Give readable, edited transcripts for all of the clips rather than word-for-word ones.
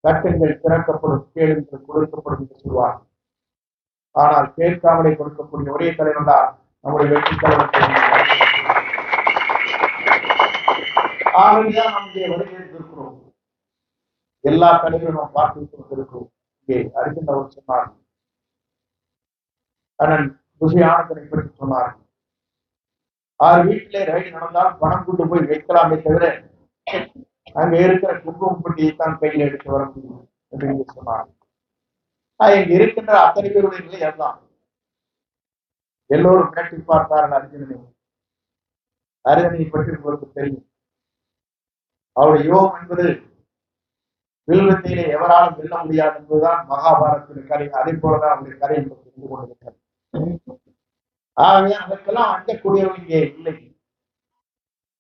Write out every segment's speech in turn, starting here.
தட்டுங்கள் திறக்கப்படும், கேளுங்கள் கொடுக்கப்படும் என்று சொல்வார். ஆனால் கேட்காமலே கொடுக்கக்கூடிய ஒரே தலைவர் தான் நம்முடைய வெற்றி தலைவர். ஆகவேதான் நாம் இங்கே வருகிறோம். எல்லா தலைவரும் நாம் பார்த்து கொண்டிருக்கிறோம். இங்கே அறிகின்றவர் சொன்னார், அண்ணன் புஷி ஆனந்தனை பற்றி சொன்னார். 6 வீட்டிலே ரைடு நடந்தால் பணம் கொண்டு போய் வைக்கலாமே தவிர அங்க இருக்கிற குங்குமம் பட்டியை தான் கையில் எடுத்து வர முடியும் என்று சொன்னார். இங்க இருக்கின்ற அத்தனை பேருடைய நிலை அதுதான். எல்லோரும் மிரட்டி பார்த்தார்கள் அர்ஜுனனை. அர்ஜுனனை பற்றி உங்களுக்கு தெரியும். அவருடைய யோகம் என்பது வில்வித்தையிலே எவராலும் வெல்ல முடியாது என்பதுதான் மகாபாரதத்தின் கதை. அதே போலதான் அவருடைய கதை என்று தெரிந்து கொண்டிருக்கிறது. ஆகவே அதற்கெல்லாம் அஞ்சக்கூடியவர்கள் இங்கே இல்லை.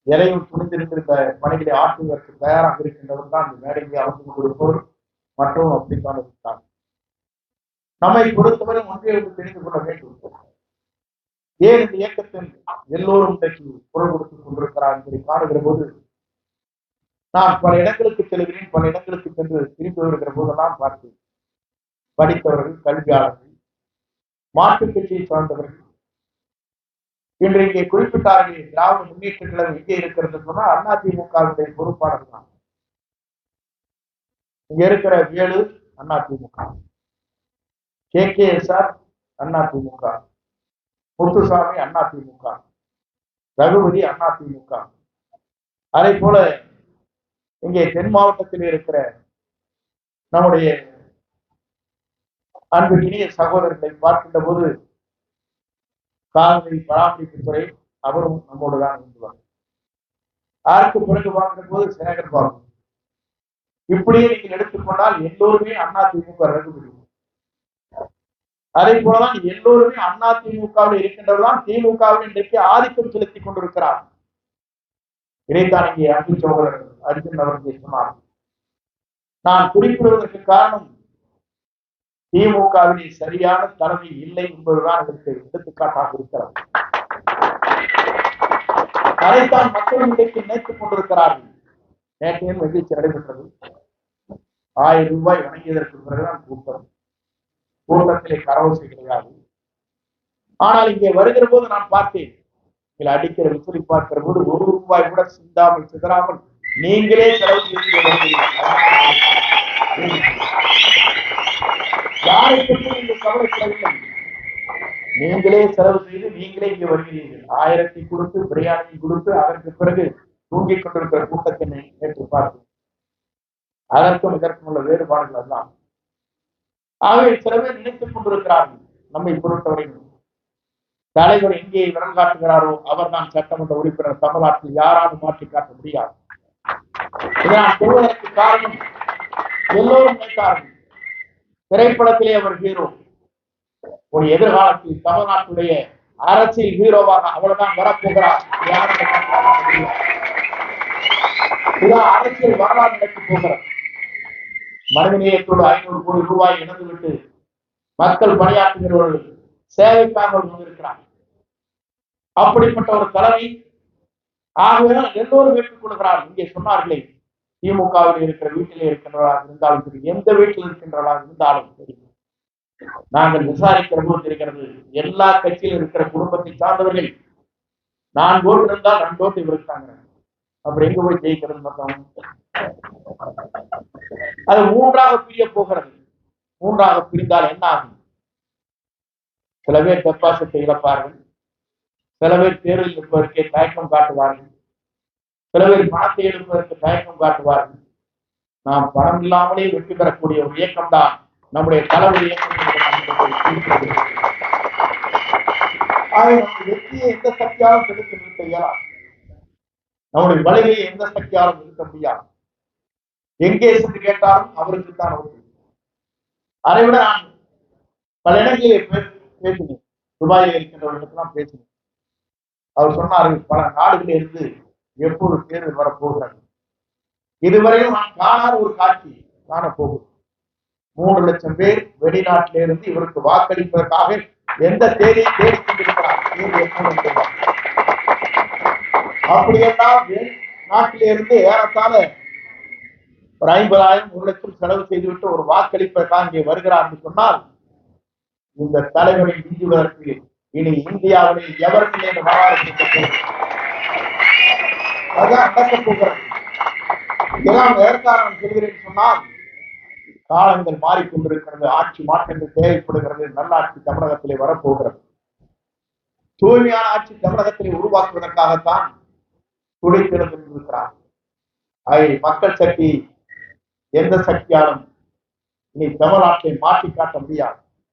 எதையும் துணிந்திருக்கின்ற பணிகளை ஆற்றுவதற்கு தயாராக இருக்கின்றவர் தான் இந்த மேடையை அமர்ந்து கொண்டிருப்பவர். மற்றும் அப்படித்தான் இருக்கிறார். நம்மை பொறுத்தவரை ஒன்றை தெரிந்து கொள்ள வேண்டும். ஏன் இந்த இயக்கத்தில் எல்லோரும் இன்றைக்கு குரல் கொடுத்துக் கொண்டிருக்கிறார் என்பதை காணுகிற போது நான் பல இடங்களுக்கு செல்கிறேன். பல இடங்களுக்கு சென்று திரும்பி வருகிற போதெல்லாம் பார்த்தேன். படித்தவர்கள், கல்வியாளர்கள், மாற்றுக் கட்சியை சார்ந்தவர்கள். இன்று இங்கே குறிப்பிட்டார்கள் திராவிட முன்னேற்ற கழகம் எங்கே இருக்கிறது சொன்னால் அதிமுகவுடைய பொறுப்பாளர் தான். இங்க இருக்கிற வேலு அதிமுக, KKSR அதிமுக, முத்துசாமி அதிமுக, ரகுபதி அதிமுக. அதே போல இங்கே தென் மாவட்டத்தில் இருக்கிற நம்முடைய அன்பு இனிய சகோதரர்களை பார்க்கின்ற போது கால்நடை பராமரிப்புத்துறை அவரும் நம்மோடு தான் இருந்துவார். அதற்கு பிறகு பார்க்கிற போது சேகர் பாபு. இப்படியே நீங்கள் எடுத்துக்கொண்டால் எல்லோருமே அதிமுக ரகுபதி. அதே போலதான் எல்லோருமே அதிமுகவில் இருக்கின்றவர்தான் திமுகவில் இன்றைக்கு ஆதிக்கம் செலுத்திக் கொண்டிருக்கிறார். இதைத்தான் இங்கே அன்பு சகோதரர் அர்ஜுன் அவர்கள் சொன்னார். நான் குறிப்பிடுவதற்கு காரணம் திமுகவிலே சரியான தலைமை இல்லை என்பதுதான் அதற்கு எடுத்துக்காட்டாக இருக்கிறது. அதைத்தான் மக்கள் இன்றைக்கு நினைத்துக் கொண்டிருக்கிறார்கள். நேற்றையும் நிகழ்ச்சி நடைபெற்றது. 1000 ரூபாய் வழங்கியதற்கு பிறகுதான் கூட்டத்திலே கரவசை கிடையாது. ஆனால் இங்கே வருகிற போது நான் பார்த்தேன், அடிக்கிற விசிறி பார்க்கிற போது 1 ரூபாய் கூட சிந்தாமல் சிதறாமல் நீங்களே செலவு செய்து யாரை பற்றி நீங்கள் கவலைப்படவில்லை. நீங்களே செலவு செய்து நீங்களே இங்கே வருகிறீர்கள். 1000 கொடுத்து பிரியாணி கொடுத்து அதற்கு பிறகு தூங்கிக் கொண்டிருக்கிற கூட்டத்தை நேற்று பார்த்தேன். அதற்கும் இதற்கும் உள்ள வேறுபாடுகள் எல்லாம் ஆகவே சில பேர் நினைத்துக் கொண்டிருக்கிறார்கள். நம்மை பொறுத்தவரையில் தலைவர் எங்கே விரல் காட்டுகிறாரோ அவர் தான் சட்டமன்ற உறுப்பினர். தமிழ்நாட்டில் யாராலும் மாற்றி காட்ட முடியாது. இதை நான் சொல்வதற்கு காரணம் எல்லோரும் நினைத்தார்கள் திரைப்படத்திலே அவர் ஹீரோ. ஒரு எதிர்காலத்தில் தமிழ்நாட்டுடைய அரசியல் ஹீரோவாக அவர்தான் வரப்போகிறார். இதான் அரசியல் வரலாறு நடக்கப் போகிறது. மனிதநேயத்தோடு 500 கோடி ரூபாய் இழந்துவிட்டு மக்கள் பணியாற்றுகிறவர்கள் சேவைக்காக வந்திருக்கிறார். அப்படிப்பட்ட ஒரு தலைமை. ஆகவே எல்லோரும் ஏற்றுக்கொள்கிறார். இங்கே சொன்னார்களே, திமுகவில் இருக்கிற வீட்டிலே இருக்கின்றவர்களாக இருந்தாலும் சரி, எந்த வீட்டில் இருக்கின்றவர்களாக இருந்தாலும் சரி, நாங்கள் விசாரிக்கிற போது இருக்கிறது எல்லா கட்சியில் இருக்கிற குடும்பத்தை சார்ந்தவர்கள் 4 ஓட்டு இருந்தால் 2 ஓட்டு இருக்காங்க. அப்புறம் எங்க போய் ஜெயிக்கிறது மொத்தம்? அது 3ஆக பிரிய போகிறது. 3ஆக பிரிந்தால் என்ன ஆகும்? சில பேர் டெபாசிட்டை இழப்பார்கள். சில பேர் தேர்தல் இருப்பதற்கே தயக்கம் காட்டுவார்கள். சில பேர் பணத்தை எடுப்பதற்கு தயக்கம் காட்டுவார்கள். நாம் பணம் இல்லாமலே வெற்றி பெறக்கூடிய ஒரு இயக்கம் தான் நம்முடைய தலைவர் இயக்கம். வெற்றியை எந்த சக்தியாலும் செலுத்த நிறுத்த இயலாது. நம்முடைய வழியை எந்த சக்தியாலும் நிறுத்த முடியாது. எங்கே சென்று கேட்டாலும் அவருக்கு தான் ஓட்டு. அதை விட நான் பல இடங்களிலே பேசினேன். துபாயில் இருக்கின்றவர்களுக்கெல்லாம் பேசினேன். அவர் சொன்னார்கள், பல நாடுகளில் இருந்து எப்போது தேர்தல் வரப்போகிறது. இதுவரையும் நான் காணாத ஒரு காட்சி காணப்போகுது. 3 லட்சம் பேர் வெளிநாட்டிலிருந்து இவருக்கு வாக்களிப்பதற்காக எந்த தேதியை தேடிக் கொண்டிருக்கிறார். அப்படி என்றால் நாட்டிலிருந்து ஏறத்தாழ ஒரு 50,000 1,00,000 செலவு செய்துவிட்டு ஒரு வாக்களிப்பதற்காக இங்கே வருகிறார் என்று சொன்னால் இந்த தலைவரை நீங்குவதற்கு இனி இந்தியாவிலே எவரும் இல்லை என்று வரலாறு அதான் நடக்கப் போகிறது. இதெல்லாம் எதற்காக சொல்கிறேன் சொன்னால், காலங்கள் மாறிக்கொண்டிருக்கிறது, ஆட்சி மாற்றங்கள் தேவைப்படுகிறது, நல்லாட்சி தமிழகத்திலே வரப்போகிறது. தூய்மையான ஆட்சி தமிழகத்திலே உருவாக்குவதற்காகத்தான் துடித்திருக்கிறார். அதை மக்கள் சக்தி எந்த சக்தியாலும் இனி தமிழ்நாட்டை மாற்றி காட்ட முடியாது.